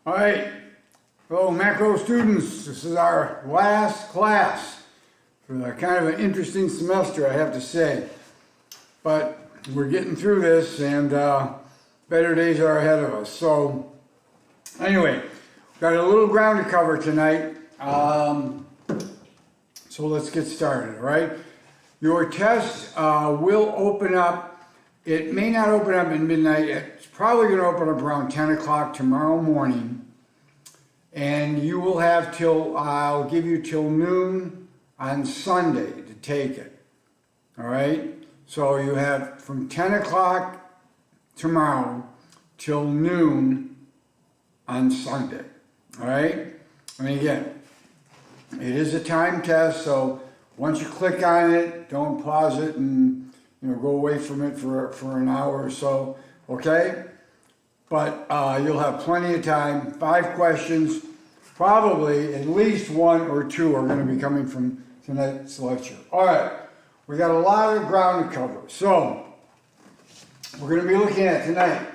All right, hello macro students. This is our last class for the kind of an interesting semester, I have to say. But we're getting through this and better days are ahead of us. So anyway, got a little ground to cover tonight. So let's get started, all right? Your test will open up. It may not open up at midnight. It's probably going to open up around 10 o'clock tomorrow morning. And you will have I'll give you till noon on Sunday to take it. All right? So you have from 10 o'clock tomorrow till noon on Sunday. All right? And again, it is a time test, so once you click on it, don't pause it and go away from it for an hour or so, okay? But you'll have plenty of time. 5 questions, probably at least 1 or 2 are going to be coming from tonight's lecture. All right, we got a lot of ground to cover. So we're going to be looking at tonight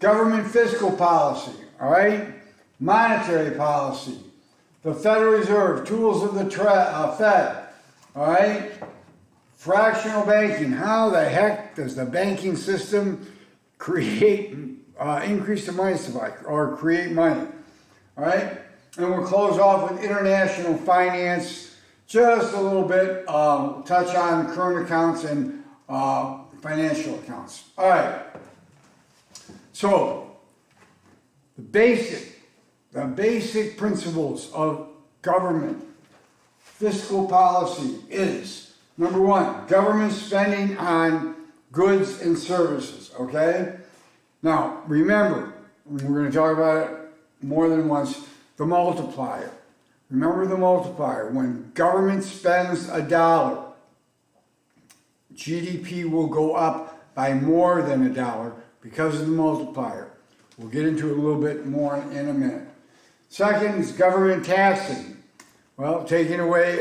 government fiscal policy, all right? Monetary policy, the Federal Reserve, tools of the Fed, all right? Fractional banking, how the heck does the banking system create, increase the money supply or create money, all right? And we'll close off with international finance, just a little bit, touch on current accounts and financial accounts. All right, so the basic principles of government fiscal policy is, number 1, government spending on goods and services, okay? Now, remember, we're going to talk about it more than once, the multiplier. Remember the multiplier. When government spends $1, GDP will go up by more than $1 because of the multiplier. We'll get into it a little bit more in a minute. Second is government taxing. Well, taking away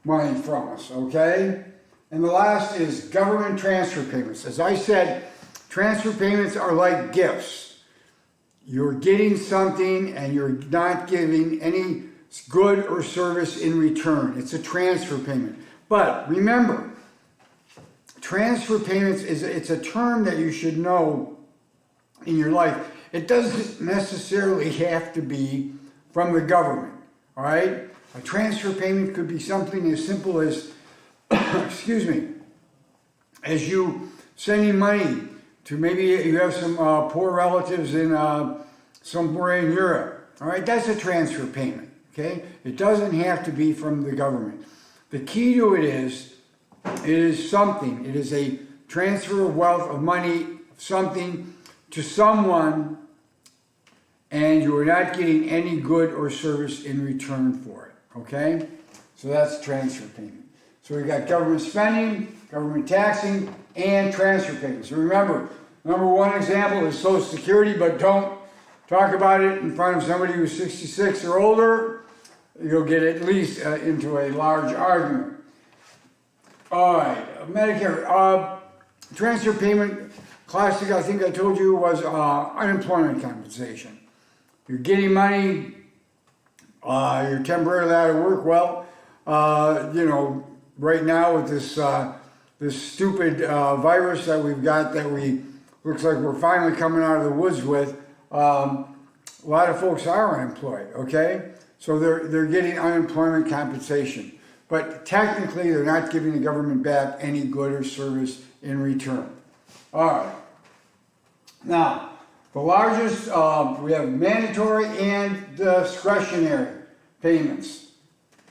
money from us, okay? And the last is government transfer payments. As I said, transfer payments are like gifts. You're getting something and you're not giving any good or service in return. It's a transfer payment. But remember, transfer payments it's a term that you should know in your life. It doesn't necessarily have to be from the government, all right? A transfer payment could be something as simple as, excuse me, as you sending money to maybe you have some poor relatives in somewhere in Europe, all right? That's a transfer payment, okay? It doesn't have to be from the government. The key to it is something. It is a transfer of wealth, of money, something to someone, and you are not getting any good or service in return for it, okay? So that's transfer payment. So we got government spending, government taxing, and transfer payments. So remember, number 1 example is Social Security, but don't talk about it in front of somebody who's 66 or older. You'll get at least into a large argument. All right, Medicare. Transfer payment, classic, I think I told you, was unemployment compensation. You're getting money, you're temporarily out of work. Well, right now with this stupid virus that we've got that looks like we're finally coming out of the woods with, a lot of folks are unemployed, okay? So they're getting unemployment compensation. But technically, they're not giving the government back any good or service in return. All right. Now, the largest, we have mandatory and discretionary payments.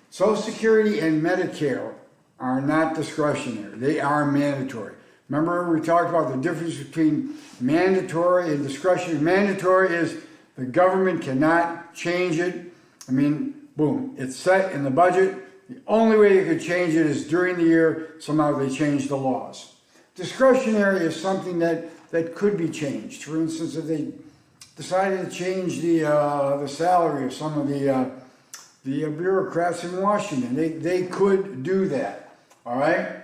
Social Security and Medicare are not discretionary. They are mandatory. Remember, we talked about the difference between mandatory and discretionary. Mandatory is the government cannot change it. I mean, boom, it's set in the budget. The only way you could change it is during the year, somehow they change the laws. Discretionary is something that could be changed. For instance, if they decided to change the salary of some of the bureaucrats in Washington, they could do that, all right?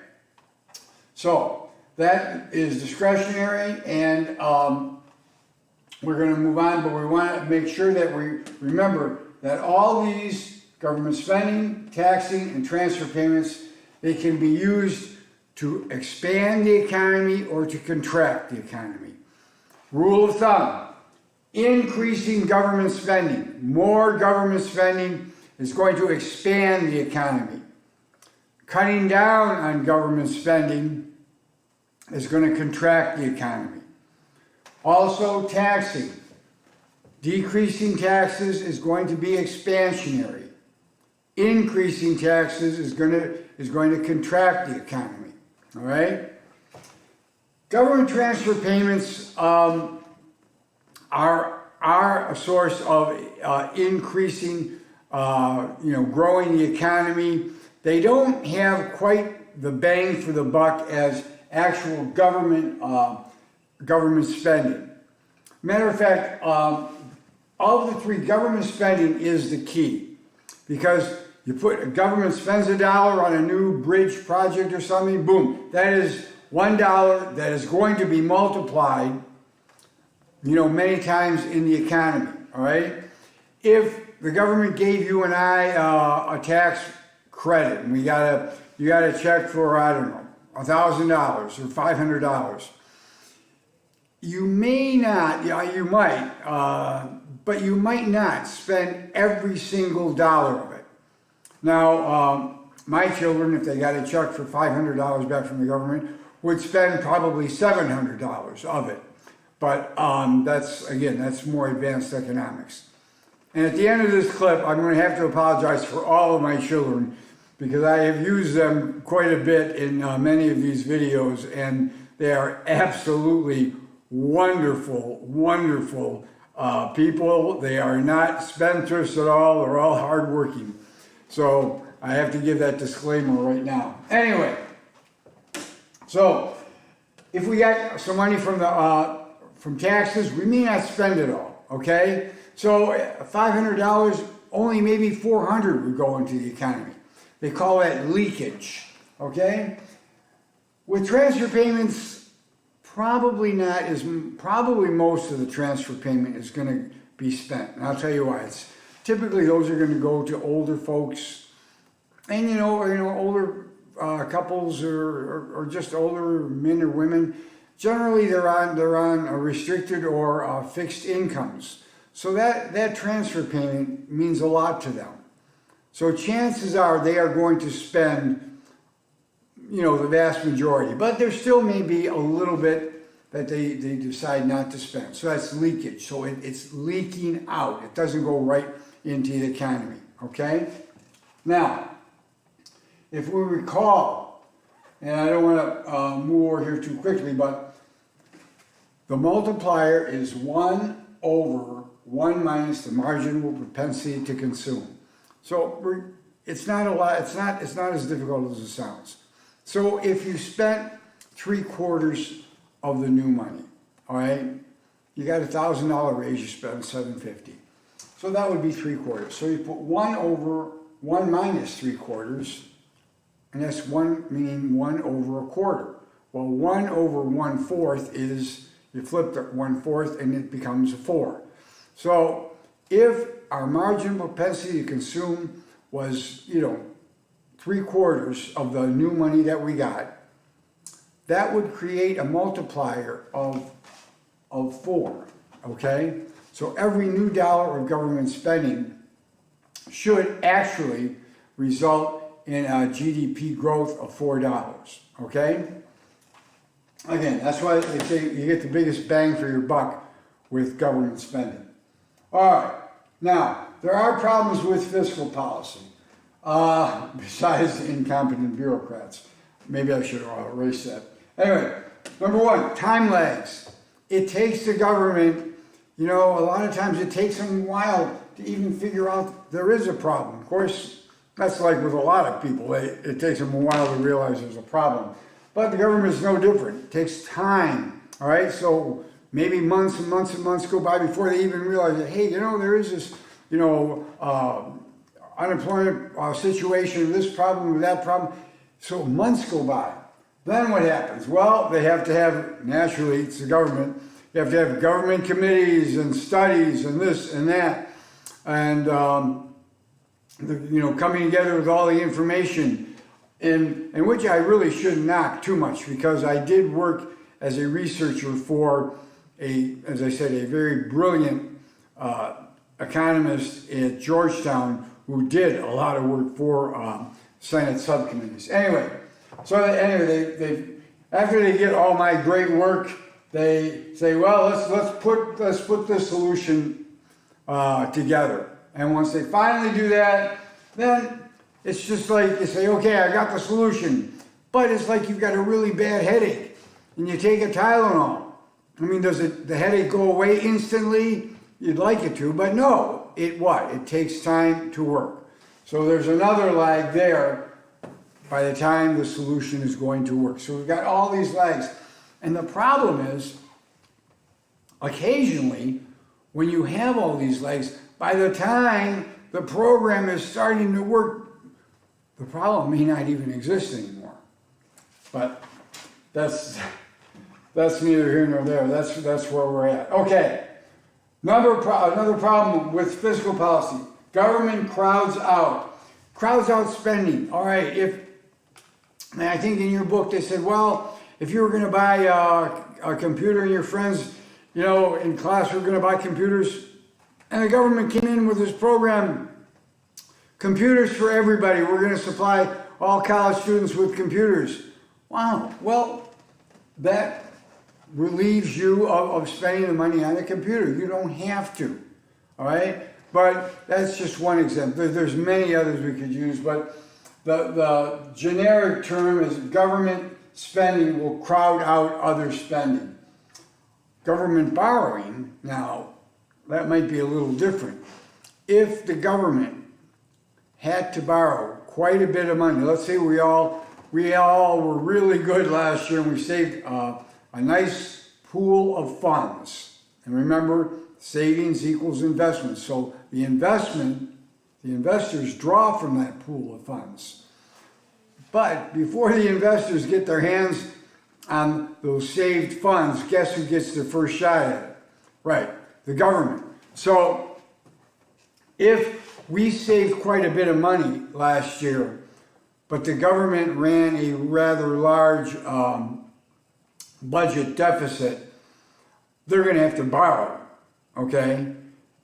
So that is discretionary, and we're going to move on, but we want to make sure that we remember that all these government spending, taxing, and transfer payments, they can be used to expand the economy or to contract the economy. Rule of thumb, increasing government spending, more government spending is going to expand the economy. Cutting down on government spending is going to contract the economy. Also, taxing. Decreasing taxes is going to be expansionary. Increasing taxes is going to contract the economy. All right? Government transfer payments are a source of increasing, growing the economy. They don't have quite the bang for the buck as actual government spending. Matter of fact, of the three, government spending is the key, because a government spends $1 on a new bridge project or something, boom, that is $1 that is going to be multiplied, many times in the economy. All right. If the government gave you and I a tax credit, and you got a check for, I don't know, $1,000 or $500. You may not, you might, but you might not spend every single dollar of it. Now, my children, if they got a check for $500 back from the government, would spend probably $700 of it. But that's more advanced economics. And at the end of this clip, I'm going to have to apologize for all of my children, because I have used them quite a bit in many of these videos, and they are absolutely wonderful, wonderful people. They are not spendthrifts at all. They're all hardworking. So I have to give that disclaimer right now. Anyway, so if we got some money from taxes, we may not spend it all, okay? So $500, only maybe $400 would go into the economy. They call that leakage, okay? With transfer payments, probably most of the transfer payment is going to be spent. And I'll tell you why. Typically those are going to go to older folks, and older couples or just older men or women. Generally, they're on a restricted or fixed incomes. So that transfer payment means a lot to them. So chances are they are going to spend, the vast majority. But there still may be a little bit that they decide not to spend. So that's leakage. So it's leaking out. It doesn't go right into the economy, okay? Now, if we recall, and I don't want to move over here too quickly, but the multiplier is 1 over 1 minus the marginal propensity to consume. So it's not a lot. It's not as difficult as it sounds. So if you spent 3/4 of the new money, all right, you got a $1,000 raise, you spent $750. So that would be 3/4. So you put 1 over 1 minus 3/4, and that's 1, meaning 1 over a quarter. Well, 1 over 1/4 is, you flip the 1/4 and it becomes a 4. So if our marginal propensity to consume was, 3/4 of the new money that we got, that would create a multiplier of 4, okay? So every new dollar of government spending should actually result in a GDP growth of $4, okay? Again, that's why they say you get the biggest bang for your buck with government spending. All right, now, there are problems with fiscal policy, besides the incompetent bureaucrats. Maybe I should erase that. Anyway, number 1, time lags. It takes the government, a lot of times it takes them a while to even figure out there is a problem. Of course, that's like with a lot of people. It takes them a while to realize there's a problem. But the government is no different. It takes time, all right? So maybe months and months and months go by before they even realize that, hey, there is this, unemployment situation, this problem, that problem. So months go by. Then what happens? Well, they have to have, naturally, it's the government, You have to have government committees and studies and this and that. And, coming together with all the information, in which I really shouldn't knock too much, because I did work as a researcher for as I said, a very brilliant economist at Georgetown who did a lot of work for Senate subcommittees. Anyway, they after they get all my great work, they say, well, let's put this solution together. And once they finally do that, then it's just like you say, okay, I got the solution. But it's like you've got a really bad headache and you take a Tylenol. I mean, does the headache go away instantly? You'd like it to, but no. It takes time to work. So there's another lag there by the time the solution is going to work. So we've got all these lags. And the problem is, occasionally, when you have all these lags, by the time the program is starting to work, the problem may not even exist anymore. But that's neither here nor there. That's where we're at. Okay. Another problem with fiscal policy. Government crowds out spending. All right. I think in your book they said, well, if you were going to buy a computer and your friends, in class were going to buy computers, and the government came in with this program, computers for everybody. We're going to supply all college students with computers. Wow. Well, that relieves you of spending the money on a computer. You don't have to, all right? But that's just one example. There's many others we could use, but the generic term is government spending will crowd out other spending. Government borrowing, now, that might be a little different. If the government had to borrow quite a bit of money, let's say we all were really good last year and we saved a nice pool of funds. And remember, savings equals investment. So the investors draw from that pool of funds. But before the investors get their hands on those saved funds, guess who gets the first shot at it? Right, the government. So if we saved quite a bit of money last year, but the government ran a rather large budget deficit, they're going to have to borrow, okay?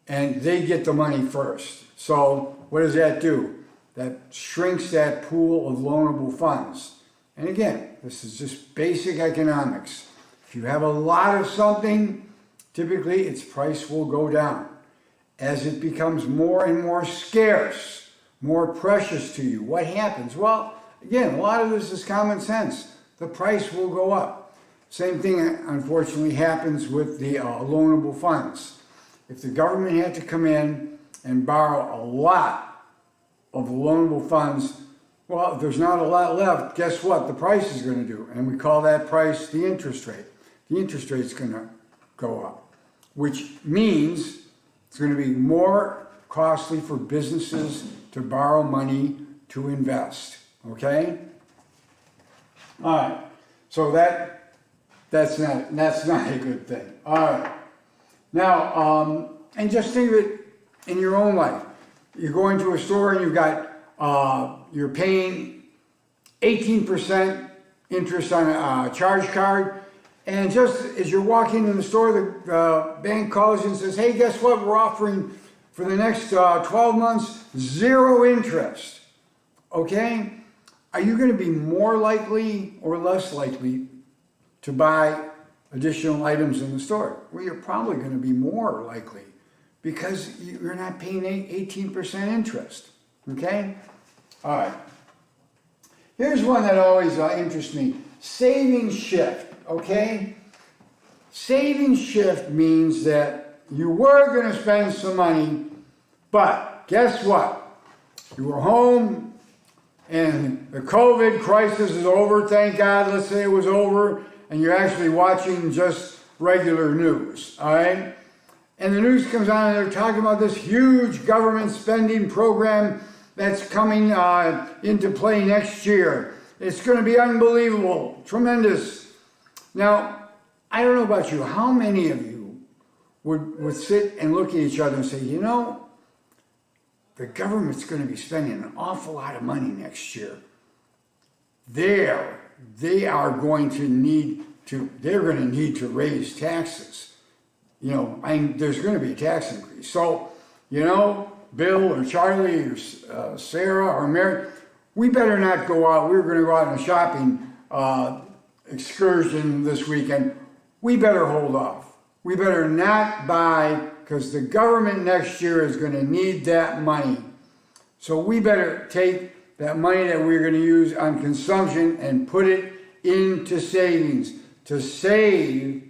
And they get the money first. So what does that do? That shrinks that pool of loanable funds. And again, this is just basic economics. If you have a lot of something, typically its price will go down. As it becomes more and more scarce, more precious to you, what happens? Well, again, a lot of this is common sense. The price will go up. Same thing, unfortunately, happens with the loanable funds. If the government had to come in and borrow a lot of loanable funds, well, if there's not a lot left, guess what? The price is going to do. And we call that price the interest rate. The interest rate's going to go up, which means it's going to be more costly for businesses to borrow money to invest. Okay? All right. So that's not a good thing. All right. Now, and just think of it in your own life. You're going to a store and you're paying 18% interest on a charge card, and just as you're walking in the store, the bank calls you and says, hey, guess what? We're offering for the next 12 months, 0 interest. Okay? Are you going to be more likely or less likely to buy additional items in the store? Well, you're probably going to be more likely because you're not paying 18% interest. Okay? All right. Here's one that always interests me. Savings shift. Okay? Savings shift means that you were going to spend some money, but guess what? You were home and the COVID crisis is over. Thank God. Let's say it was over. And you're actually watching just regular news, all right? And the news comes on and they're talking about this huge government spending program that's coming into play next year. It's going to be unbelievable, tremendous. Now, I don't know about you, how many of you would sit and look at each other and say, you know, the government's going to be spending an awful lot of money next year. They are going to need to raise taxes. You know, there's going to be a tax increase. So, you know, Bill or Charlie or Sarah or Mary, we better not go out. We're going to go out on a shopping excursion this weekend. We better hold off. We better not buy, because the government next year is going to need that money. So we better take that money that we're going to use on consumption and put it into savings to save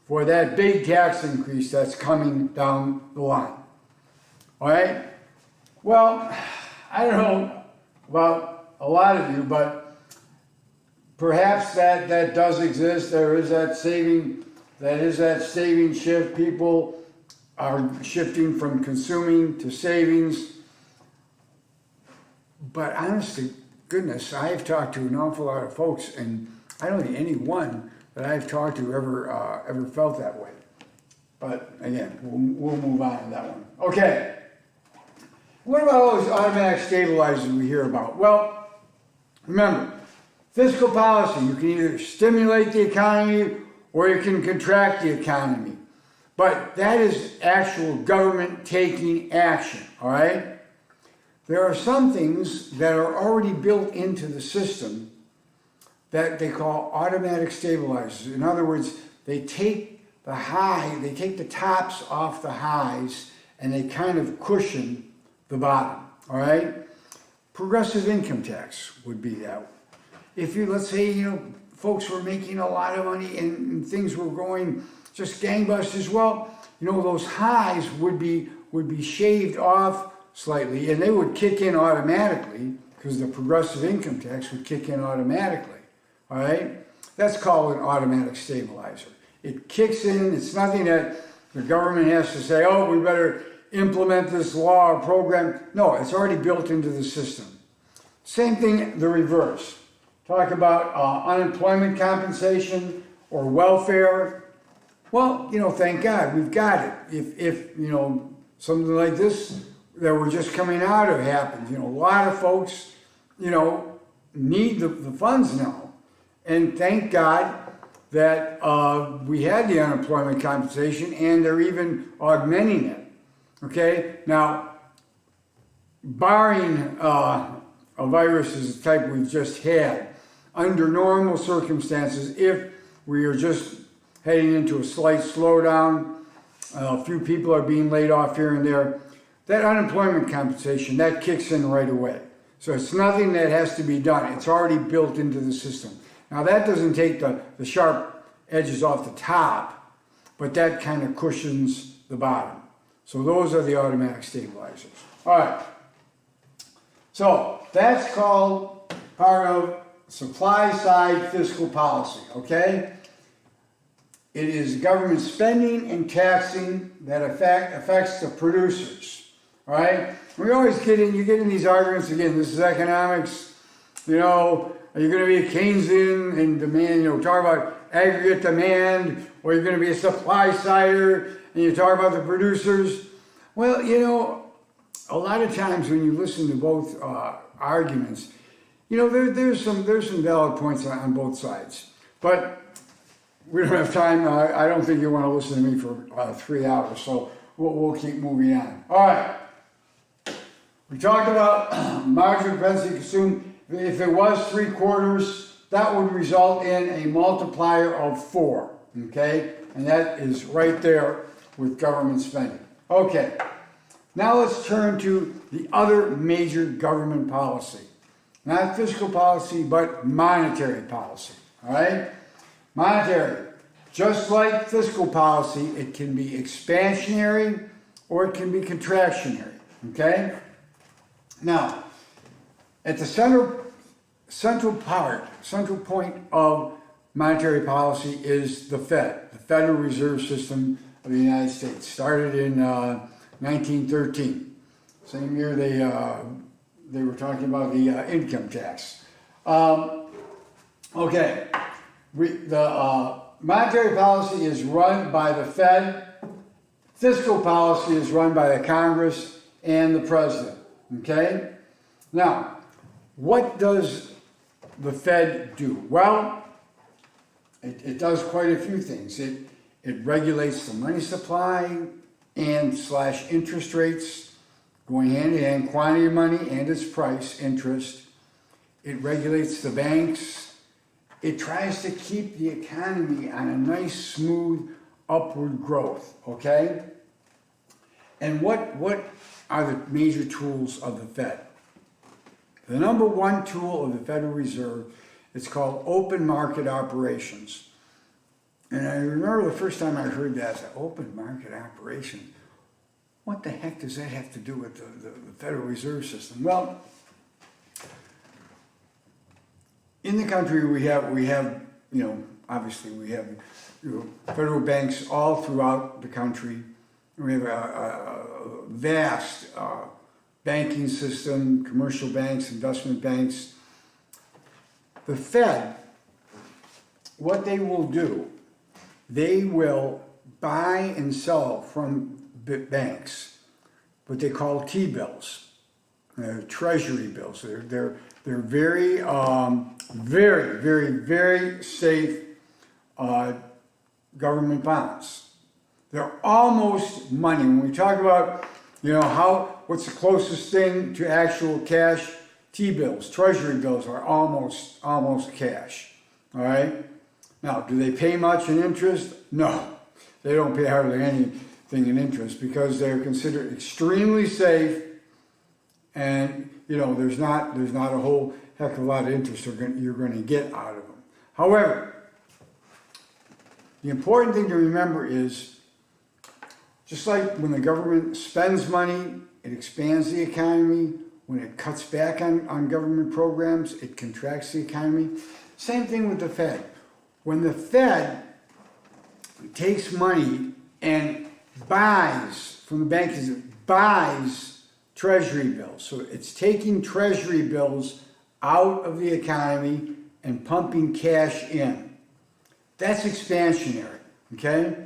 for that big tax increase that's coming down the line. All right? Well, I don't know about a lot of you, but perhaps that does exist. There is that saving shift. People are shifting from consuming to savings. But honest to goodness, I've talked to an awful lot of folks, and I don't think any one that I've talked to ever felt that way. But again, we'll move on to that one. Okay. What about all those automatic stabilizers we hear about? Well, remember, fiscal policy, you can either stimulate the economy or you can contract the economy. But that is actual government taking action, all right? There are some things that are already built into the system that they call automatic stabilizers. In other words, they take the tops off the highs and they kind of cushion the bottom, all right? Progressive income tax would be that. If you, let's say, you know, folks were making a lot of money and things were going just gangbusters, well, you know, those highs would be shaved off slightly, and they would kick in automatically because the progressive income tax would kick in automatically, all right? That's called an automatic stabilizer. It kicks in. It's nothing that the government has to say, oh, we better implement this law or program. No, it's already built into the system. Same thing, the reverse. Talk about unemployment compensation or welfare. Well, you know, thank God we've got it. If you know, something like this that we're just coming out of happens, you know, a lot of folks, you know, need the funds now. And thank God that we had the unemployment compensation and they're even augmenting it. Okay, now, barring a virus of the type we've just had, under normal circumstances, if we are just heading into a slight slowdown, a few people are being laid off here and there, that unemployment compensation, that kicks in right away. So it's nothing that has to be done. It's already built into the system. Now that doesn't take the sharp edges off the top, but that kind of cushions the bottom. So those are the automatic stabilizers. All right. So that's called part of supply side fiscal policy, okay? It is government spending and taxing that affects the producers, all right? We always you get in these arguments, again, this is economics, you know, are you going to be a Keynesian and demand, you know, talk about aggregate demand, or you're going to be a supply sider, and you talk about the producers. Well, you know, a lot of times when you listen to both arguments, you know, there's some valid points on both sides. But we don't have time. I don't think you want to listen to me for 3 hours, so we'll keep moving on. All right. We talked about marginal propensity to consume. If it was 3/4, that would result in a multiplier of 4, okay? And that is right there with government spending. Okay, now let's turn to the other major government policy. Not fiscal policy, but monetary policy, all right? Monetary, just like fiscal policy, it can be expansionary or it can be contractionary, okay? Now, at the central point of monetary policy is the Fed, the Federal Reserve System of the United States. Started in 1913. Same year they were talking about the income tax. Okay, the monetary policy is run by the Fed. Fiscal policy is run by the Congress and the President. Okay? Now, what does the Fed do? Well, it does quite a few things. It regulates the money supply and / interest rates, going hand in hand, quantity of money and its price, interest. It regulates the banks. It tries to keep the economy on a nice, smooth, upward growth, okay? And what are the major tools of the Fed? The number one tool of the Federal Reserve is called open market operations. And I remember the first time I heard that, I said, open market operations? What the heck does that have to do with the Federal Reserve System? Well, in the country we have, obviously we have federal banks all throughout the country. We have a vast banking system, commercial banks, investment banks. The Fed, what they will do, they will buy and sell from banks what they call T-bills, treasury bills. They're very, very safe government bonds. They're almost money. When we talk about, what's the closest thing to actual cash? T-bills, treasury bills are almost cash. All right. Now, do they pay much in interest? No, they don't pay hardly anything in interest because they're considered extremely safe, and there's not a whole heck of a lot of interest you're going to get out of them. However, the important thing to remember is, just like when the government spends money, it expands the economy. When it cuts back on government programs, it contracts the economy. Same thing with the Fed. When the Fed takes money and buys from the banks, it buys treasury bills. So it's taking treasury bills out of the economy and pumping cash in. That's expansionary, okay?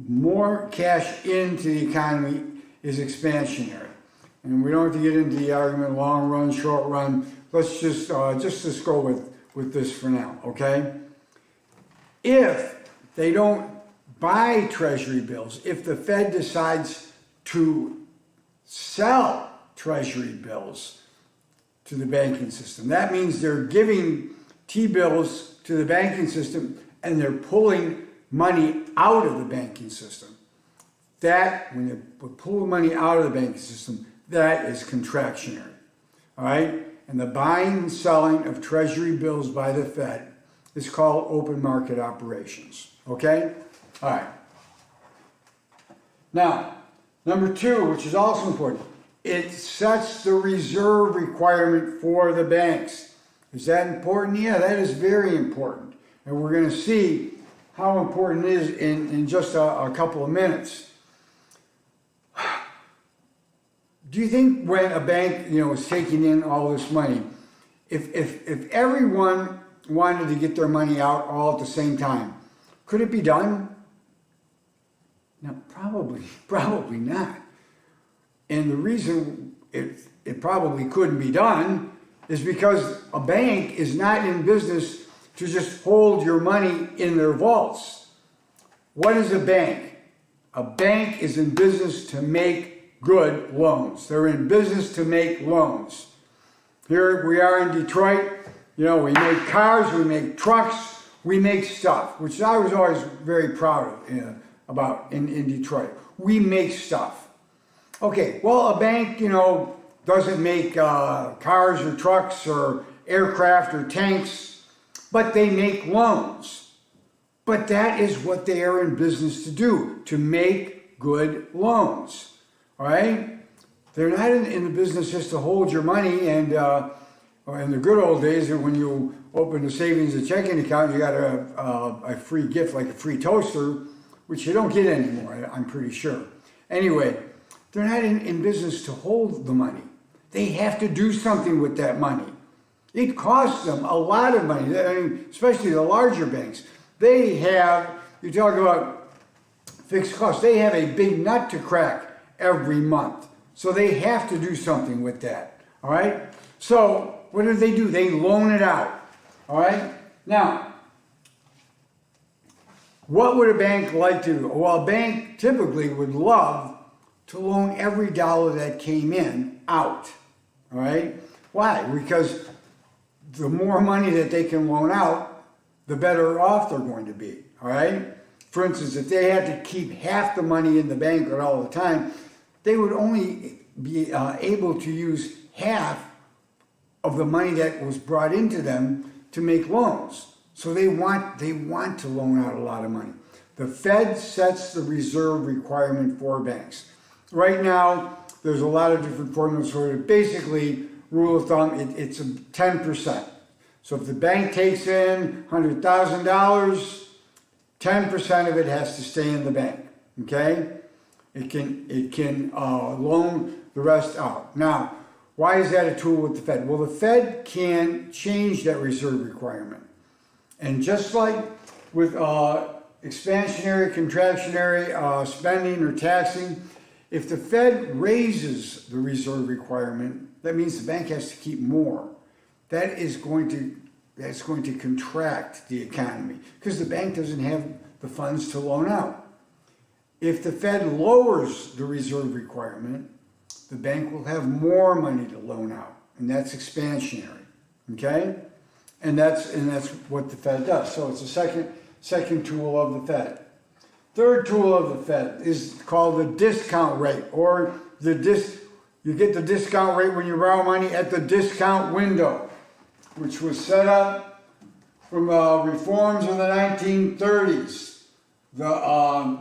More cash into the economy is expansionary. And we don't have to get into the argument, long run, short run. Let's just go with this for now, okay? If they don't buy treasury bills, if the Fed decides to sell treasury bills to the banking system, that means they're giving T-bills to the banking system and they're pulling money out of the banking system. That, when they pull money out of the banking system, that is contractionary, all right? And the buying and selling of treasury bills by the Fed is called open market operations, okay? All right. Now, number two, which is also important, it sets the reserve requirement for the banks. Is that important? Yeah, that is very important. And we're going to see how important it is in just a couple of minutes. Do you think when a bank, is taking in all this money, if everyone wanted to get their money out all at the same time, could it be done? No, probably not. And the reason it probably couldn't be done is because a bank is not in business to just hold your money in their vaults. What is a bank? A bank is in business to make good loans. They're in business to make loans. Here we are in Detroit. We make cars, we make trucks, we make stuff, which I was always very proud of about in Detroit. We make stuff. Okay, well, a bank, doesn't make cars or trucks or aircraft or tanks, but they make loans. But that is what they are in business to do, to make good loans. All right? They're not in the business just to hold your money, and in the good old days, when you open a savings and checking account, you got a free gift like a free toaster, which you don't get anymore, I'm pretty sure. Anyway, they're not in business to hold the money. They have to do something with that money. It costs them a lot of money, especially the larger banks. they have, you talk about fixed costs, they have a big nut to crack every month. So they have to do something with that, all right? So what do? They loan it out, all right? Now, what would a bank like to do? Well, a bank typically would love to loan every dollar that came in out, all right? Why? Because the more money that they can loan out, the better off they're going to be, all right? For instance, if they had to keep half the money in the bank all the time, they would only be able to use half of the money that was brought into them to make loans. So they want to loan out a lot of money. The Fed sets the reserve requirement for banks. Right now, there's a lot of different formulas for it. Basically, rule of thumb, it's 10%. So if the bank takes in $100,000, 10% of it has to stay in the bank, okay? It can loan the rest out. Now, why is that a tool with the Fed? Well, the Fed can change that reserve requirement. And just like with expansionary, contractionary spending or taxing, if the Fed raises the reserve requirement, that means the bank has to keep more. That's going to contract the economy because the bank doesn't have the funds to loan out. If the Fed lowers the reserve requirement, the bank will have more money to loan out, and that's expansionary, okay? And that's what the Fed does. So it's a second tool of the Fed. Third tool of the Fed is called the discount rate, or you get the discount rate when you borrow money at the discount window, which was set up from reforms in the 1930s. The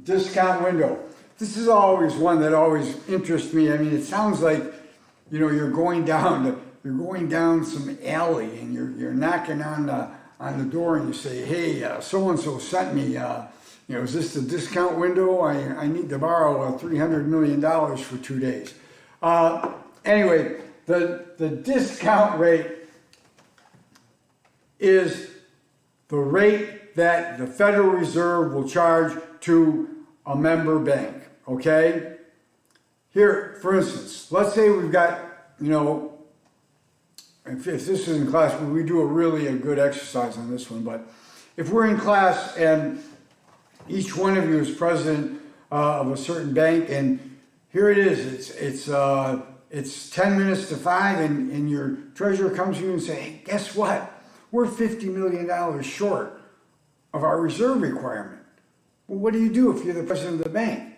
discount window. This is always one that always interests me. I mean, it sounds like, you're going down some alley and you're knocking on the door and you say, hey, so and so sent me. Is this the discount window? I need to borrow $300 million for 2 days. Anyway, the discount rate is the rate that the Federal Reserve will charge to a member bank, okay? Here, for instance, let's say we've got, if this is in class, we do a good exercise on this one, but if we're in class and each one of you is president of a certain bank, and here it is, it's 10 minutes to 5, and your treasurer comes to you and says, hey, guess what? We're $50 million short of our reserve requirement. Well, what do you do if you're the president of the bank?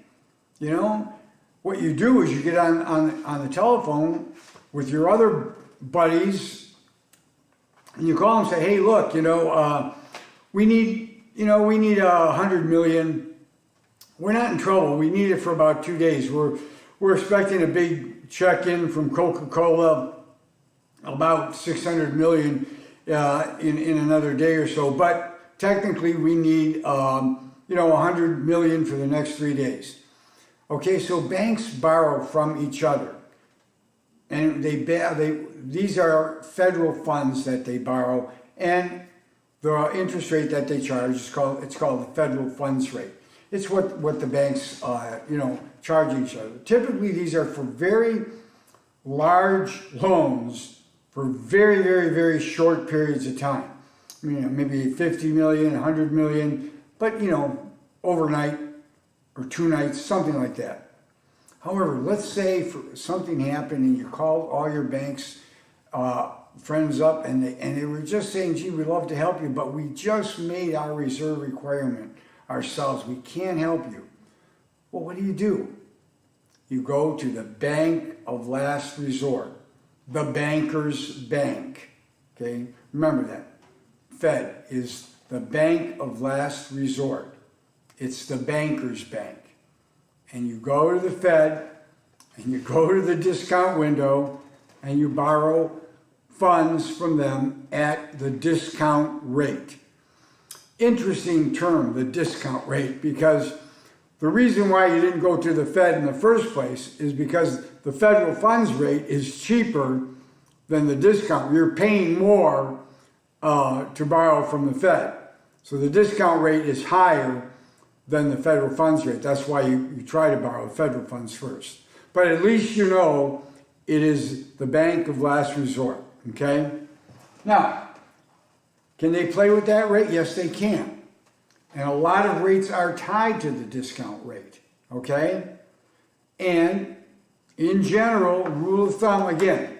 What you do is you get on the telephone with your other buddies, and you call them and say, hey, look, we need $100 million. We're not in trouble. We need it for about 2 days. We're expecting a big check in from Coca-Cola, about $600 million in another day or so. But technically, we need $100 million for the next 3 days. Okay, so banks borrow from each other, and these are federal funds that they borrow, and the interest rate that they charge it's called the federal funds rate. It's what the banks charge each other. Typically, these are for very large loans for very, very, very short periods of time. Maybe 50 million, 100 million, but overnight or 2 nights, something like that. However, let's say something happened and you called all your bank's friends up and they were just saying, gee, we'd love to help you, but we just made our reserve requirement ourselves. We can't help you. Well, what do? You go to the bank of last resort, the banker's bank. Okay, remember that. Fed is the bank of last resort. It's the banker's bank. And you go to the Fed and you go to the discount window and you borrow funds from them at the discount rate. Interesting term, the discount rate, because the reason why you didn't go to the Fed in the first place is because the federal funds rate is cheaper than the discount. You're paying more to borrow from the Fed. So the discount rate is higher than the federal funds rate. That's why you try to borrow federal funds first. But at least you know it is the bank of last resort, okay? Now, can they play with that rate? Yes, they can. And a lot of rates are tied to the discount rate, okay? And in general, rule of thumb, again,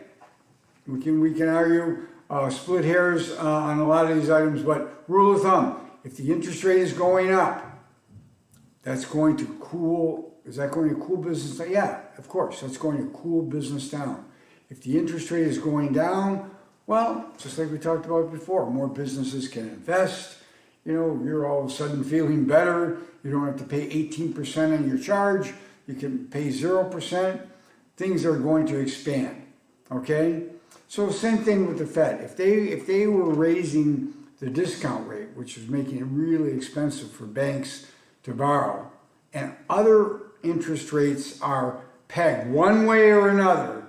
we can argue split hairs on a lot of these items, but rule of thumb, if the interest rate is going up, that's going to cool, is that going to cool business down? Yeah, of course, that's going to cool business down. If the interest rate is going down, well, just like we talked about before, more businesses can invest. You know, you're all of a sudden feeling better. You don't have to pay 18% on your charge. You can pay 0%. Things are going to expand, okay? So same thing with the Fed. If they were raising the discount rate, which is making it really expensive for banks to borrow, and other interest rates are pegged one way or another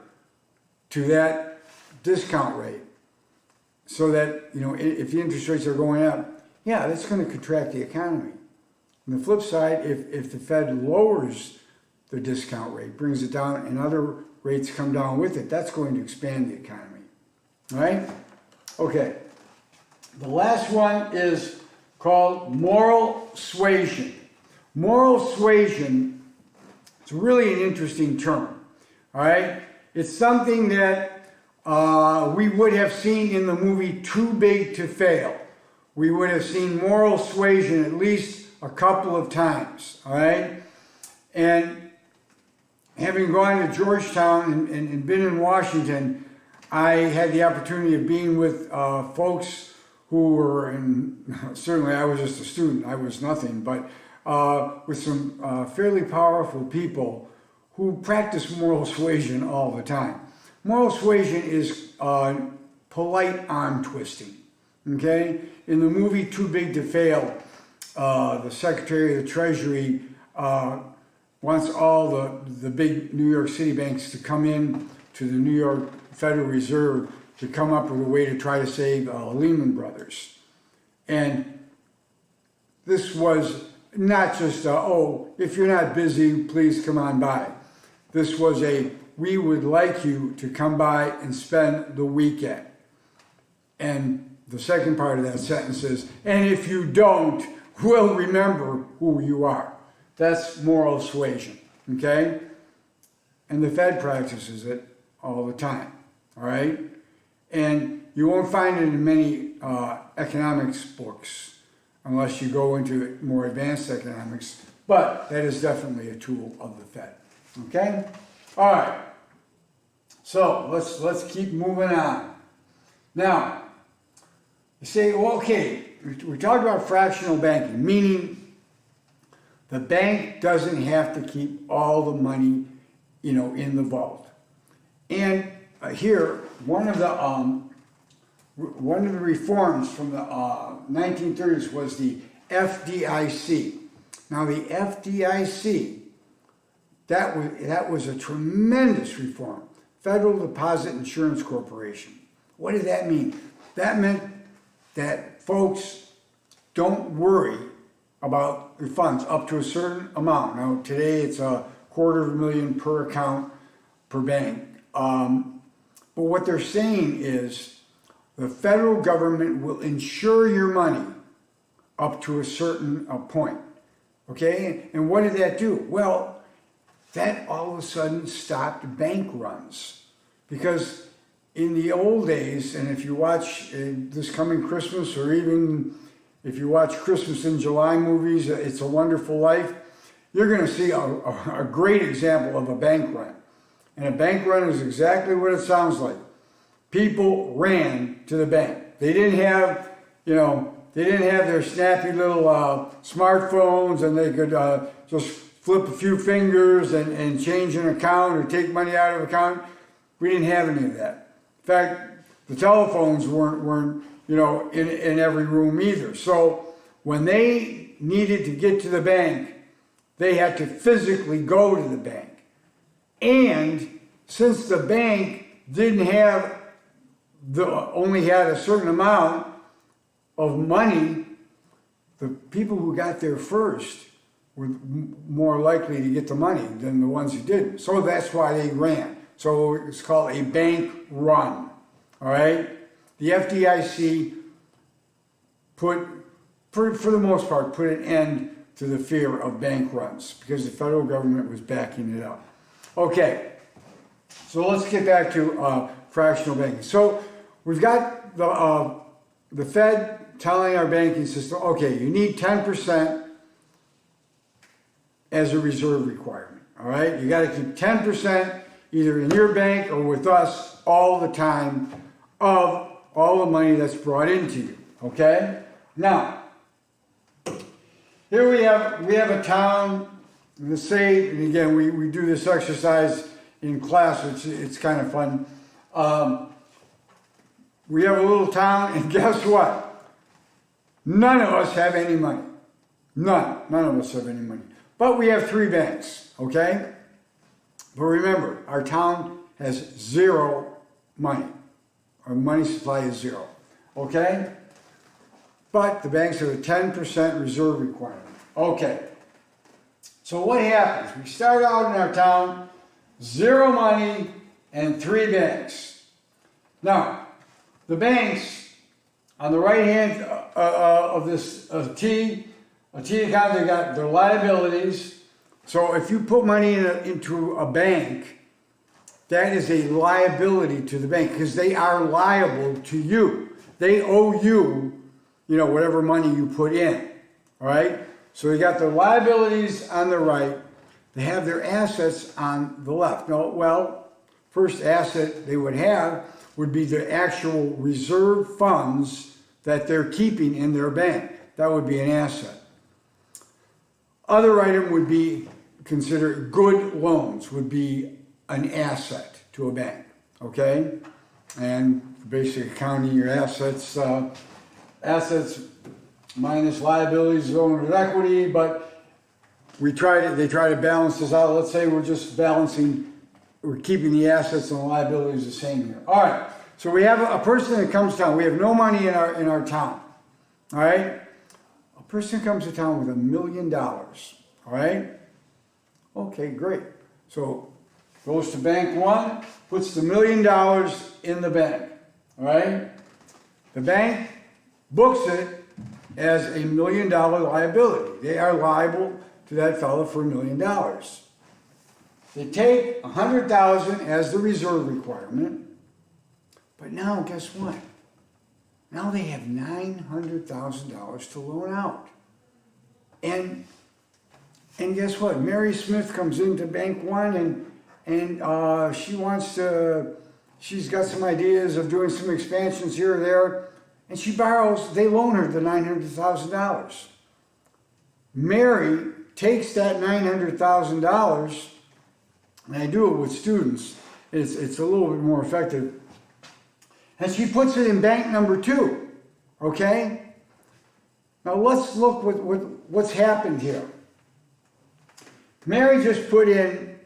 to that discount rate, so that, you know, if the interest rates are going up, yeah, that's going to contract the economy. On the flip side, if the Fed lowers the discount rate, brings it down, and other rates come down with it, that's going to expand the economy, right? Okay. The last one is called moral suasion. Moral suasion, it's really an interesting term, all right? It's something that we would have seen in the movie Too Big to Fail. We would have seen moral suasion at least a couple of times, all right? And having gone to Georgetown and been in Washington, I had the opportunity of being with folks who were certainly I was just a student, I was nothing, but with some fairly powerful people who practice moral suasion all the time. Moral suasion is polite arm twisting, okay? In the movie Too Big to Fail, the Secretary of the Treasury wants all the big New York City banks to come in to the New York Federal Reserve to come up with a way to try to save Lehman Brothers. And this was not just, oh, if you're not busy, please come on by. This was we would like you to come by and spend the weekend. And the second part of that sentence is, and if you don't, we'll remember who you are. That's moral suasion, okay? And the Fed practices it all the time, all right? And you won't find it in many economics books unless you go into more advanced economics, but that is definitely a tool of the Fed, okay? All right, so let's keep moving on. Now, you say, well, okay, we talked about fractional banking, meaning the bank doesn't have to keep all the money, you know, in the vault. And here, one of the reforms from the 1930s was the FDIC. Now, the FDIC, that was a tremendous reform. Federal Deposit Insurance Corporation. What did that mean? That meant that folks don't worry about their funds up to a certain amount. Now, today it's $250,000 per account per bank. But what they're saying is the federal government will insure your money up to a certain point. Okay? And what did that do? Well, that all of a sudden stopped bank runs. Because in the old days, and if you watch this coming Christmas, or even if you watch Christmas in July movies, It's a Wonderful Life, you're going to see a great example of a bank run. And a bank run is exactly what it sounds like. People ran to the bank. They didn't have, their snappy little smartphones, and they could just flip a few fingers and change an account or take money out of an account. We didn't have any of that. In fact, the telephones weren't in every room either. So when they needed to get to the bank, they had to physically go to the bank. And since the bank only had a certain amount of money, the people who got there first were more likely to get the money than the ones who didn't. So that's why they ran. So it's called a bank run, all right? The FDIC for the most part, put an end to the fear of bank runs because the federal government was backing it up. Okay, so let's get back to fractional banking. So we've got the Fed telling our banking system, okay, you need 10% as a reserve requirement, all right? You got to keep 10% either in your bank or with us all the time of all the money that's brought into you, okay? Now, here we have a town, let's say, and again, we do this exercise in class, which it's kind of fun. We have a little town, and guess what? None of us have any money. None of us have any money. But we have 3 banks, okay? But remember, our town has 0 money. Our money supply is 0, okay? But the banks have a 10% reserve requirement. Okay, so what happens? We start out in our town, 0 money and 3 banks. Now, the banks on the right hand of this T account, they got their liabilities. So if you put money into a bank, that is a liability to the bank because they are liable to you. They owe you, whatever money you put in, all right? So they got their liabilities on the right. They have their assets on the left. Now, well, first asset they would have would be the actual reserve funds that they're keeping in their bank. That would be an asset. Other item would be considered good loans, would be an asset to a bank, okay? And basic accounting, your assets minus liabilities is owned with equity, but they try to balance this out. Let's say we're just we're keeping the assets and the liabilities the same here. All right, so we have a person that comes to town. We have no money in our town, all right? A person comes to town with $1 million, all right? Okay, great. So goes to bank 1, puts the $1 million in the bank, all right? The bank books it as a $1 million liability. They are liable to that fellow for $1 million. They take $100,000 as the reserve requirement, but now guess what? Now they have $900,000 to loan out. And guess what? Mary Smith comes into Bank 1 and she's got some ideas of doing some expansions here or there. And they loan her the $900,000. Mary takes that $900,000, and I do it with students, it's a little bit more effective, and she puts it in bank number 2, okay? Now let's look what's happened here. Mary just put in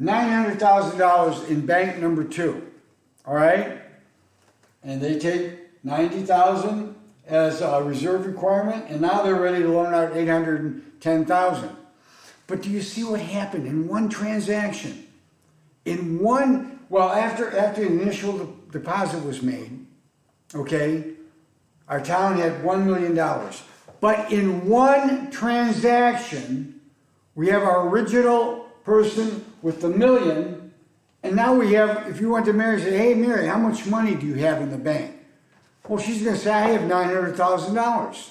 $900,000 in bank number 2, all right? And they take $90,000 as a reserve requirement, and now they're ready to loan out $810,000. But do you see what happened in one transaction? After the initial deposit was made, okay, our town had $1 million. But in one transaction, we have our original person with the $1 million, and now we have, if you went to Mary and say, hey Mary, how much money do you have in the bank? Well, she's going to say, I have $900,000.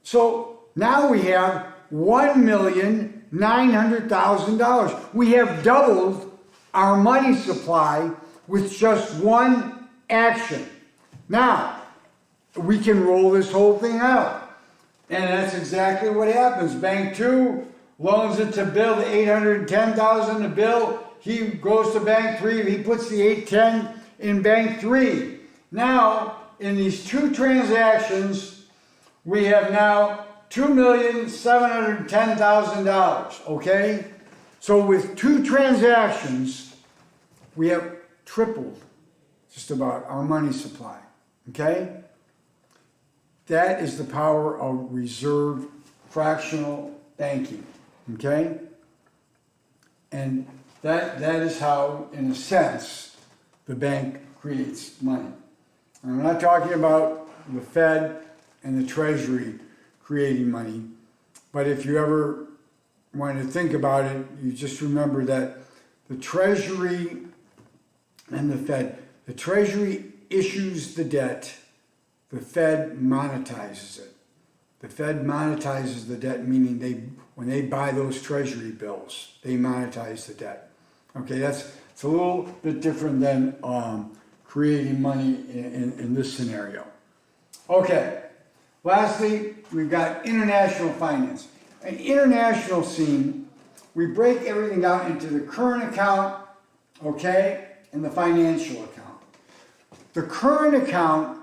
So now we have $1,900,000. We have doubled our money supply with just one action. Now, we can roll this whole thing out. And that's exactly what happens. Bank 2 loans it to Bill, the $810,000 to Bill. He goes to Bank 3, he puts the $810,000 in Bank 3. Now, in these 2 transactions, we have now $2,710,000, okay? So with 2 transactions, we have tripled just about our money supply, okay? That is the power of reserve fractional banking, okay? And that is how, in a sense, the bank creates money. I'm not talking about the Fed and the Treasury creating money, but if you ever want to think about it, you just remember that the Treasury and the Fed, the Treasury issues the debt, the Fed monetizes it. The Fed monetizes the debt, meaning when they buy those Treasury bills, they monetize the debt. Okay, it's a little bit different than creating money in this scenario. Okay, lastly, we've got international finance. An international scene, we break everything down into the current account, okay, and the financial account. The current account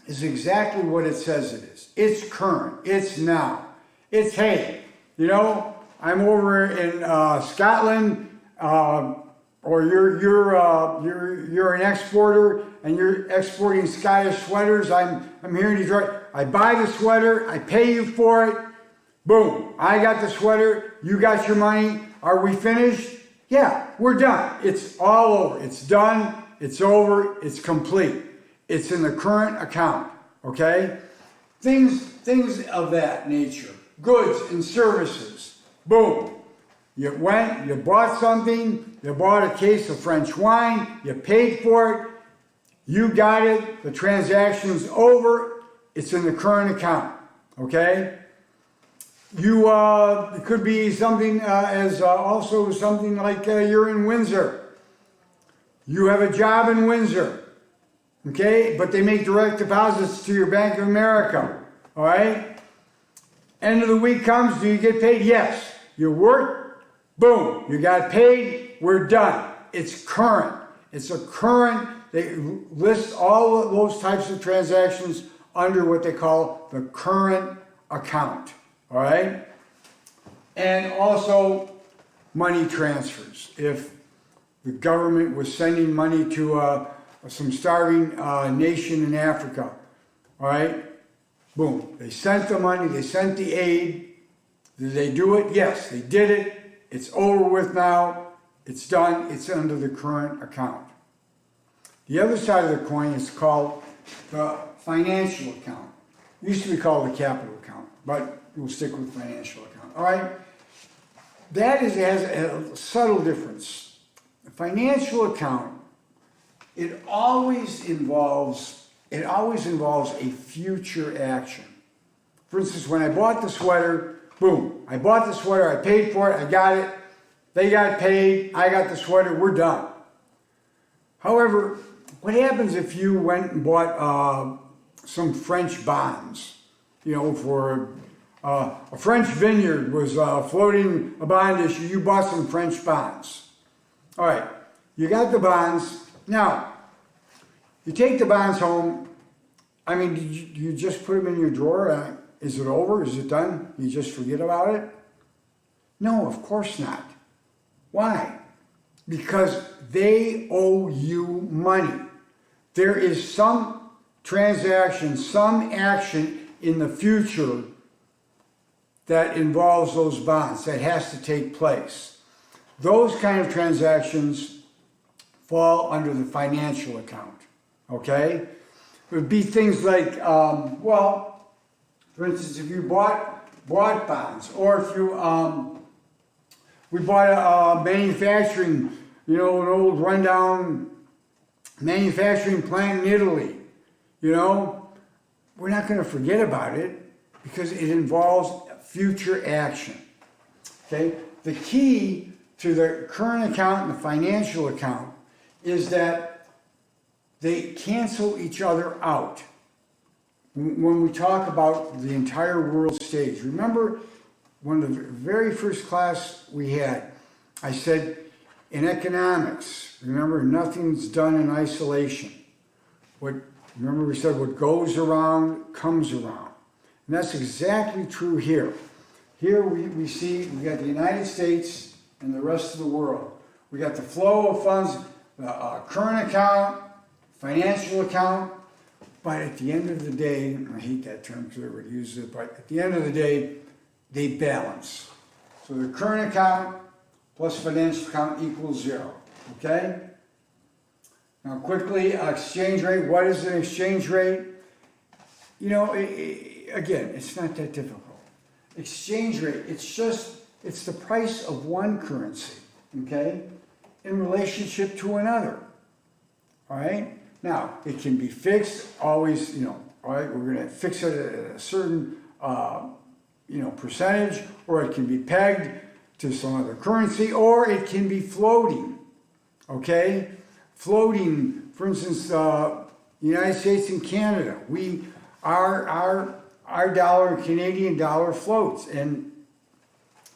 is exactly what it says it is. It's current. It's now. It's, hey, I'm over in Scotland, or you're an exporter and you're exporting Scottish sweaters. I'm here in Detroit. I buy the sweater. I pay you for it. Boom. I got the sweater. You got your money. Are we finished? Yeah, we're done. It's all over. It's done. It's over. It's complete. It's in the current account. Okay? Things of that nature. Goods and services. Boom. You went, you bought something, you bought a case of French wine, you paid for it, you got it, the transaction's over, it's in the current account. Okay? It could be something also something like you're in Windsor. You have a job in Windsor. Okay? But they make direct deposits to your Bank of America. All right? End of the week comes, do you get paid? Yes. You work, boom, you got paid, we're done. It's current. It's a current, they list all of those types of transactions under what they call the current account. All right? And also money transfers. If the government was sending money to some starving nation in Africa, all right? Boom. They sent the money, they sent the aid. Did they do it? Yes, they did it. It's over with now. It's done. It's under the current account. The other side of the coin is called the financial account. It used to be called the capital account, but we'll stick with financial account. All right? That has a subtle difference. The financial account, it always involves a future action. For instance, when I bought the sweater, boom, I bought the sweater, I paid for it, I got it, they got paid, I got the sweater, we're done. However, what happens if you went and bought some French bonds, for a French vineyard was floating a bond issue, you bought some French bonds. All right, you got the bonds. Now, you take the bonds home. I mean, do you just put them in your drawer? Is it over? Is it done? You just forget about it? No, of course not. Why? Because they owe you money. There is some transaction, some action in the future that involves those bonds that has to take place. Those kind of transactions fall under the financial account. Okay? It would be things like, for instance, if you bought bonds, or if you, we bought a manufacturing, an old rundown manufacturing plant in Italy, we're not going to forget about it because it involves future action. Okay? The key to the current account and the financial account is that they cancel each other out. When we talk about the entire world stage, remember one of the very first class we had, I said in economics, remember nothing's done in isolation. Remember we said what goes around comes around. And that's exactly true here. Here we see we got the United States and the rest of the world. We got the flow of funds, the current account, financial account. But at the end of the day, and I hate that term because everybody uses it, but at the end of the day, they balance. So the current account plus financial account equals 0, okay? Now quickly, exchange rate. What is an exchange rate? You know, again, it's not that difficult. Exchange rate, it's the price of one currency, okay, in relationship to another, all right? Now, it can be fixed, always, you know, all right, we're going to fix it at a certain, you know, percentage, or it can be pegged to some other currency, or it can be floating, okay? Floating, for instance, the United States and Canada, our dollar, Canadian dollar floats, and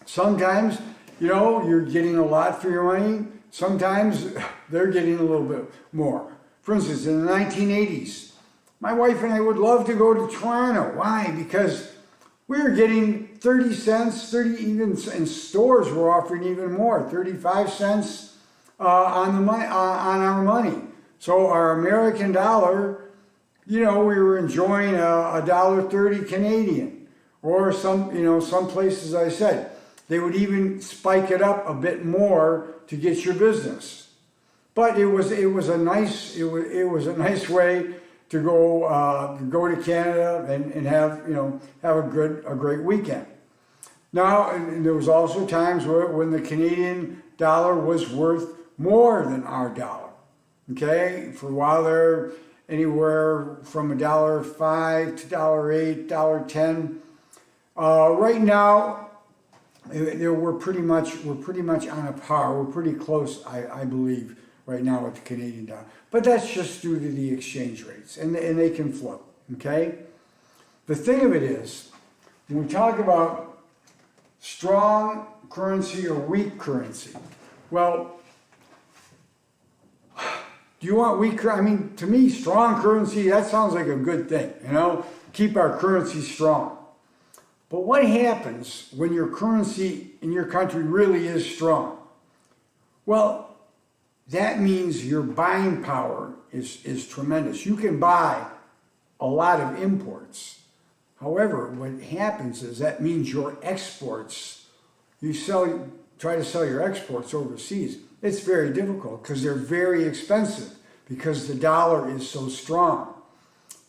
sometimes, you know, you're getting a lot for your money. Sometimes they're getting a little bit more. For instance, in the 1980s, my wife and I would love to go to Toronto. Why? Because we were getting 30 cents, even in stores were offering even more, 35 cents on our money. So our American dollar, you know, we were enjoying $1.30 Canadian, or some places I said they would even spike it up a bit more to get your business. But it was a nice way to go to Canada and have a great weekend. Now, and there was also times when the Canadian dollar was worth more than our dollar. Okay, for a while there, anywhere from $1.05 to $1.08, $1.10. Right now, we're pretty much on a par. We're pretty close, I believe, right now with the Canadian dollar. But that's just due to the exchange rates, and they can float. Okay. The thing of it is, when we talk about strong currency or weak currency, well, do you want weak currency? I mean, to me, strong currency, that sounds like a good thing, you know, keep our currency strong. But what happens when your currency in your country really is strong? Well, that means your buying power is tremendous. You can buy a lot of imports. However, what happens is that means your exports, try to sell your exports overseas, it's very difficult because they're very expensive because the dollar is so strong.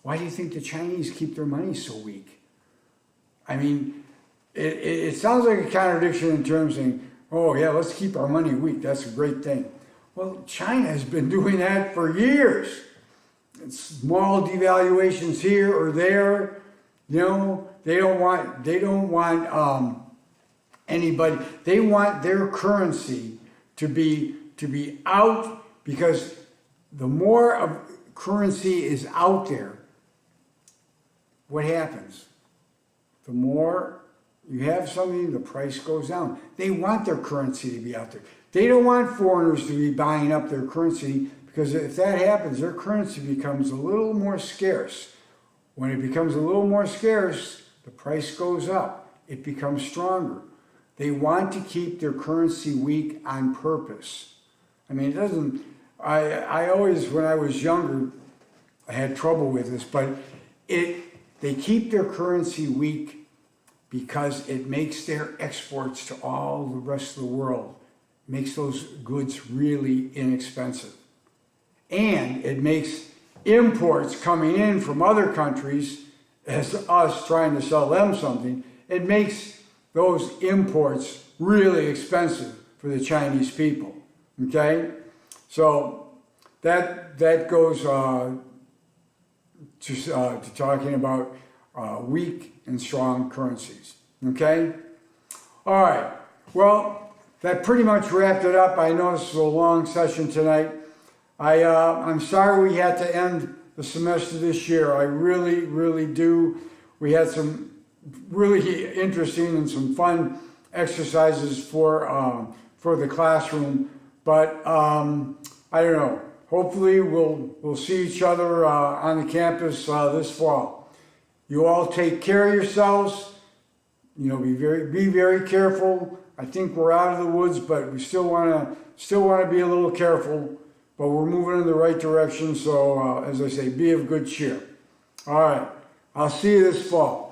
Why do you think the Chinese keep their money so weak? I mean, it sounds like a contradiction in terms of saying, oh yeah, let's keep our money weak. That's a great thing. Well, China has been doing that for years. It's small devaluations here or there. You know, they don't want anybody. They want their currency to be out, because the more of currency is out there, what happens? The more you have something, the price goes down. They want their currency to be out there. They don't want foreigners to be buying up their currency, because if that happens, their currency becomes a little more scarce. When it becomes a little more scarce, the price goes up. It becomes stronger. They want to keep their currency weak on purpose. I mean, it doesn't, I always, when I was younger, I had trouble with this, but they keep their currency weak because it makes their exports to all the rest of the world, makes those goods really inexpensive. And it makes imports coming in from other countries, as us trying to sell them something, it makes those imports really expensive for the Chinese people. Okay? So that goes to talking about weak and strong currencies. Okay? All right. Well, that pretty much wrapped it up. I know this was a long session tonight. I'm sorry we had to end the semester this year. I really, really do. We had some really interesting and some fun exercises for the classroom, but I don't know. Hopefully we'll see each other on the campus this fall. You all take care of yourselves. You know, be very careful. I think we're out of the woods, but we still want to be a little careful. But we're moving in the right direction. So as I say, be of good cheer. All right, I'll see you this fall.